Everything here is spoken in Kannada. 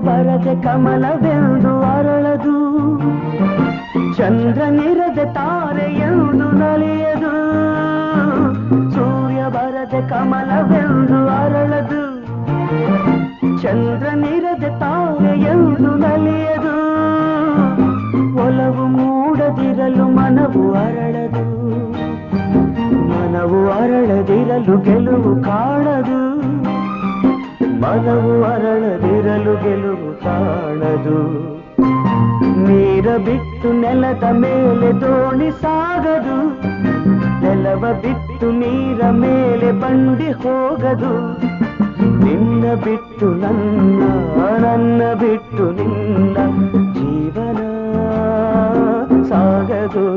ಬರದೆ ಕಮಲವೆಂದು ಅರಳದು, ಚಂದ್ರನಿರದೆ ತಾರೆಯೆಂದು ನಲಿಯದು. ಸೂರ್ಯ ಬರದೆ ಕಮಲವೆಂದು ಅರಳದು, ಚಂದ್ರನಿರದೆ ತಾರೆಯೆಂದು ನಲಿಯದು. ಒಲವು ಮೂಡದಿರಲು ಮನವು ಅರಳದು, ಮನವು ಅರಳದಿರಲು ಗೆಲುವು ಕಾಣದು. ಮನವು ಅರಳದಿರಲು ಗೆಲುವು ಕಾಣದು. ನೀರ ಬಿಟ್ಟು ನೆಲದ ಮೇಲೆ ದೋಣಿ ಸಾಗದು, ನೆಲವ ಬಿಟ್ಟು ನೀರ ಮೇಲೆ ಬಂಡಿ ಹೋಗದು. ನಿನ್ನ ಬಿಟ್ಟು ನನ್ನ, ನನ್ನ ಬಿಟ್ಟು ನಿನ್ನ ಜೀವನ ಸಾಗದು.